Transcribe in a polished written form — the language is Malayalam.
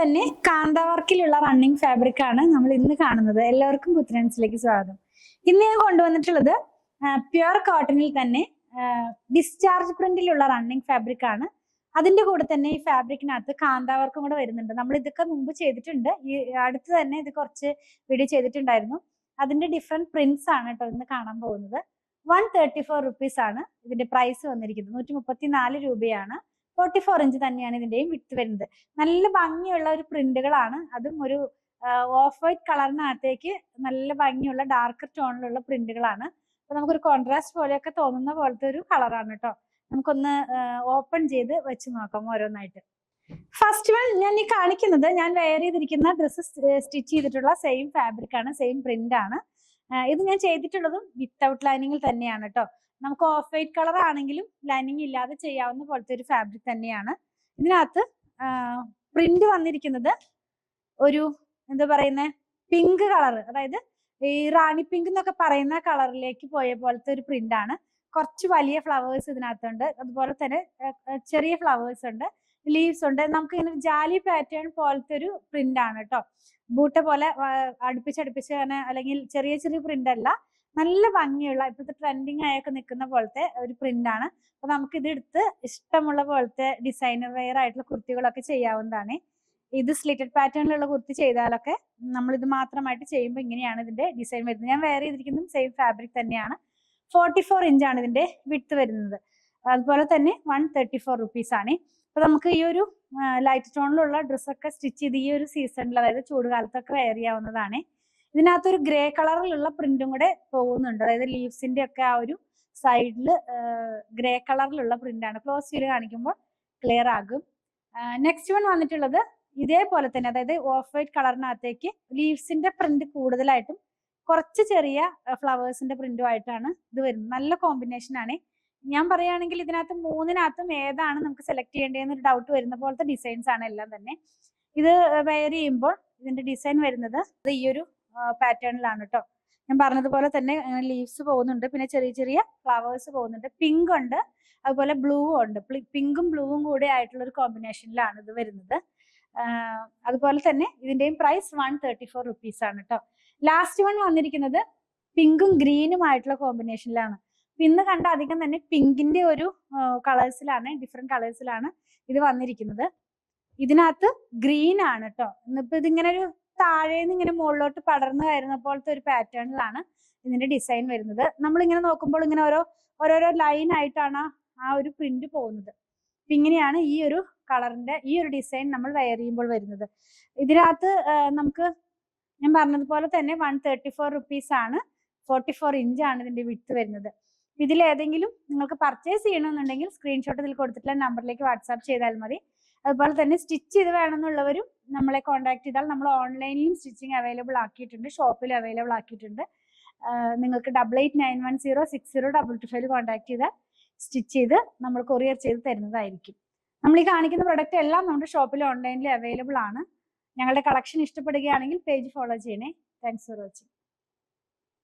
തന്നെ കാന്ത വർക്കിലുള്ള റണ്ണിങ് ഫാബ്രിക് ആണ് നമ്മൾ ഇന്ന് കാണുന്നത്. എല്ലാവർക്കും പുത്രൻസിലേക്ക് സ്വാഗതം. ഇന്ന് ഞാൻ കൊണ്ടുവന്നിട്ടുള്ളത് പ്യുർ കോട്ടണിൽ തന്നെ ഡിസ്ചാർജ് പ്രിന്റിലുള്ള റണ്ണിങ് ഫാബ്രിക് ആണ്. അതിന്റെ കൂടെ തന്നെ ഈ ഫാബ്രിക്കിനകത്ത് കാന്ത വർക്കും കൂടെ വരുന്നുണ്ട്. നമ്മൾ ഇതൊക്കെ മുമ്പ് ചെയ്തിട്ടുണ്ട്. ഈ അടുത്ത് തന്നെ ഇത് കുറച്ച് വീഡിയോ ചെയ്തിട്ടുണ്ടായിരുന്നു. അതിന്റെ ഡിഫറെന്റ് പ്രിന്റ്സ് ആണ് കേട്ടോ ഇന്ന് കാണാൻ പോകുന്നത്. 134 റുപ്പീസ് ആണ് ഇതിന്റെ പ്രൈസ് വന്നിരിക്കുന്നത്. 134 രൂപയാണ്. 44 ഇഞ്ച് തന്നെയാണ് ഇതിന്റെയും വിട്ട് വരുന്നത്. നല്ല ഭംഗിയുള്ള ഒരു പ്രിന്റുകളാണ്. അതും ഒരു ഓഫ് വൈറ്റ് കളറിനകത്തേക്ക് നല്ല ഭംഗിയുള്ള ഡാർക്ക് ടോണിലുള്ള പ്രിന്റുകളാണ്. അപ്പൊ നമുക്കൊരു കോൺട്രാസ്റ്റ് പോലെയൊക്കെ തോന്നുന്ന പോലത്തെ ഒരു കളറാണ് കേട്ടോ. നമുക്കൊന്ന് ഓപ്പൺ ചെയ്ത് വെച്ച് നോക്കാം ഓരോന്നായിട്ട്. ഫസ്റ്റ് വൺ ഞാൻ ഈ കാണിക്കുന്നത് ഞാൻ വെയർ ചെയ്തിരിക്കുന്ന ഡ്രസ്സ് സ്റ്റിച്ച് ചെയ്തിട്ടുള്ള സെയിം ഫാബ്രിക് ആണ്, സെയിം പ്രിന്റ് ആണ്. ഇത് ഞാൻ ചെയ്തിട്ടുള്ളതും വിത്തൗട്ട് ലൈനിങ്ങിൽ തന്നെയാണ് കേട്ടോ. നമുക്ക് ഓഫ് വൈറ്റ് കളർ ആണെങ്കിലും ലൈനിങ് ഇല്ലാതെ ചെയ്യാവുന്ന പോലത്തെ ഒരു ഫാബ്രിക് തന്നെയാണ്. ഇതിനകത്ത് പ്രിന്റ് വന്നിരിക്കുന്നത് ഒരു എന്താ പറയുന്നത് പിങ്ക് കളർ, അതായത് ഈ റാണി പിങ്ക് എന്നൊക്കെ പറയുന്ന കളറിലേക്ക് പോയ പോലത്തെ ഒരു പ്രിന്റ് ആണ്. കുറച്ച് വലിയ ഫ്ലവേഴ്സ് ഇതിനകത്തുണ്ട്, അതുപോലെ തന്നെ ചെറിയ ഫ്ലവേഴ്സ് ഉണ്ട്, ലീവ്സ് ഉണ്ട്. നമുക്ക് ഇങ്ങനെ ജാലി പാറ്റേൺ പോലത്തെ ഒരു പ്രിന്റ് ആണ് കേട്ടോ. ബൂട്ട പോലെ അടുപ്പിച്ചടുപ്പിച്ച് തന്നെ, അല്ലെങ്കിൽ ചെറിയ ചെറിയ പ്രിന്റ് അല്ല, നല്ല ഭംഗിയുള്ള ഇപ്പോഴത്തെ ട്രെൻഡിങ് ആയൊക്കെ നിൽക്കുന്ന പോലത്തെ ഒരു പ്രിന്റ് ആണ്. അപ്പൊ നമുക്ക് ഇത് എടുത്ത് ഇഷ്ടമുള്ള പോലത്തെ ഡിസൈനർ വെയർ ആയിട്ടുള്ള കുർത്തികളൊക്കെ ചെയ്യാവുന്നതാണ്. ഇത് സ്ലിറ്റഡ് പാറ്റേണിലുള്ള കുർത്തി ചെയ്താലൊക്കെ നമ്മൾ ഇത് മാത്രമായിട്ട് ചെയ്യുമ്പോൾ ഇങ്ങനെയാണ് ഇതിന്റെ ഡിസൈൻ വരുന്നത്. ഞാൻ വെയർ ചെയ്തിരിക്കുന്നതും സെയിം ഫാബ്രിക് തന്നെയാണ്. 44 ഇഞ്ചാണ് ഇതിന്റെ വിഡ്ത്ത് വരുന്നത്. അതുപോലെ തന്നെ 134 റുപ്പീസ് ആണ്. അപ്പൊ നമുക്ക് ഈ ഒരു ലൈറ്റ് ടോണിലുള്ള ഡ്രസ്സൊക്കെ സ്റ്റിച്ച് ചെയ്ത് ഈ ഒരു സീസണിൽ, അതായത് ചൂടുകാലത്തൊക്കെ വെയർ ചെയ്യാവുന്നതാണ്. ഇതിനകത്തൊരു ഗ്രേ കളറിലുള്ള പ്രിന്റും കൂടെ പോകുന്നുണ്ട്. അതായത് ലീവ്സിന്റെ ഒക്കെ ആ ഒരു സൈഡില് ഗ്രേ കളറിലുള്ള പ്രിന്റ് ആണ്. ക്ലോസ് ചെയ്ത് കാണിക്കുമ്പോൾ ക്ലിയർ ആകും. നെക്സ്റ്റ് വൺ വന്നിട്ടുള്ളത് ഇതേപോലെ തന്നെ, അതായത് ഓഫ് വൈറ്റ് കളറിനകത്തേക്ക് ലീവ്സിന്റെ പ്രിന്റ് കൂടുതലായിട്ടും കുറച്ച് ചെറിയ ഫ്ലവേഴ്സിന്റെ പ്രിന്റും ആയിട്ടാണ് ഇത് വരുന്നത്. നല്ല കോമ്പിനേഷൻ ആണ്. ഞാൻ പറയുകയാണെങ്കിൽ ഇതിനകത്ത് മൂന്നിനകത്തും ഏതാണ് നമുക്ക് സെലക്ട് ചെയ്യേണ്ടതെന്ന് ഒരു ഡൗട്ട് വരുന്ന പോലത്തെ ഡിസൈൻസ് ആണ് എല്ലാം തന്നെ. ഇത് വെയർ ചെയ്യുമ്പോൾ ഇതിന്റെ ഡിസൈൻ വരുന്നത് ഈ ഒരു പാറ്റേണിലാണ് കേട്ടോ. ഞാൻ പറഞ്ഞതുപോലെ തന്നെ ലീവ്സ് പോകുന്നുണ്ട്, പിന്നെ ചെറിയ ചെറിയ ഫ്ലവേഴ്സ് പോകുന്നുണ്ട്, പിങ്ക് ഉണ്ട്, അതുപോലെ ബ്ലൂ ഉണ്ട്. പിങ്കും ബ്ലൂവും കൂടെ ആയിട്ടുള്ള ഒരു കോമ്പിനേഷനിലാണ് ഇത് വരുന്നത്. അതുപോലെ തന്നെ ഇതിന്റെയും പ്രൈസ് 134 റുപ്പീസ് ആണ് കേട്ടോ. ലാസ്റ്റ് വൺ വന്നിരിക്കുന്നത് പിങ്കും ഗ്രീനും ആയിട്ടുള്ള കോമ്പിനേഷനിലാണ്. ഇന്ന് കണ്ട അധികം തന്നെ പിങ്കിന്റെ ഒരു കളേഴ്സിലാണ്, ഡിഫറെന്റ് കളേഴ്സിലാണ് ഇത് വന്നിരിക്കുന്നത്. ഇതിനകത്ത് ഗ്രീൻ ആണ് കേട്ടോ. ഇന്നിപ്പോ ഇതിങ്ങനെ ഒരു താഴേന്ന് ഇങ്ങനെ മുകളിലോട്ട് പടർന്നു കയറുന്ന പോലത്തെ ഒരു പാറ്റേണിലാണ് ഇതിന്റെ ഡിസൈൻ വരുന്നത്. നമ്മളിങ്ങനെ നോക്കുമ്പോൾ ഇങ്ങനെ ഓരോരോ ലൈൻ ആയിട്ടാണ് ആ ഒരു പ്രിന്റ് പോകുന്നത്. ഇങ്ങനെയാണ് ഈ ഒരു കളറിന്റെ ഈ ഒരു ഡിസൈൻ നമ്മൾ വെയർ ചെയ്യുമ്പോൾ വരുന്നത്. ഇതിനകത്ത് നമുക്ക് ഞാൻ പറഞ്ഞതുപോലെ തന്നെ 134 റുപ്പീസ് ആണ്. 44 ഇഞ്ചാണ് ഇതിന്റെ വിഡ്ത്ത് വരുന്നത്. ഇതിൽ ഏതെങ്കിലും നിങ്ങൾക്ക് പർച്ചേസ് ചെയ്യണമെന്നുണ്ടെങ്കിൽ സ്ക്രീൻഷോട്ട് ഇതിൽ കൊടുത്തിട്ടുള്ള നമ്പറിലേക്ക് വാട്സാപ്പ് ചെയ്താൽ മതി. അതുപോലെ തന്നെ സ്റ്റിച്ച് ചെയ്ത് വേണമെന്നുള്ളവരും നമ്മളെ കോൺടാക്ട് ചെയ്താൽ നമ്മൾ ഓൺലൈനിലും സ്റ്റിച്ചിങ് അവൈലബിൾ ആക്കിയിട്ടുണ്ട്, ഷോപ്പിൽ അവൈലബിൾ ആക്കിയിട്ടുണ്ട്. നിങ്ങൾക്ക് 8891060225 കോൺടാക്ട് ചെയ്താൽ സ്റ്റിച്ച് ചെയ്ത് നമ്മൾ കൊറിയർ ചെയ്ത് തരുന്നതായിരിക്കും. നമ്മൾ ഈ കാണിക്കുന്ന പ്രൊഡക്റ്റ് എല്ലാം നമ്മുടെ ഷോപ്പിൽ ഓൺലൈനിൽ അവൈലബിൾ ആണ്. ഞങ്ങളുടെ കളക്ഷൻ ഇഷ്ടപ്പെടുകയാണെങ്കിൽ പേജ് ഫോളോ ചെയ്യണേ. Thanks for watching.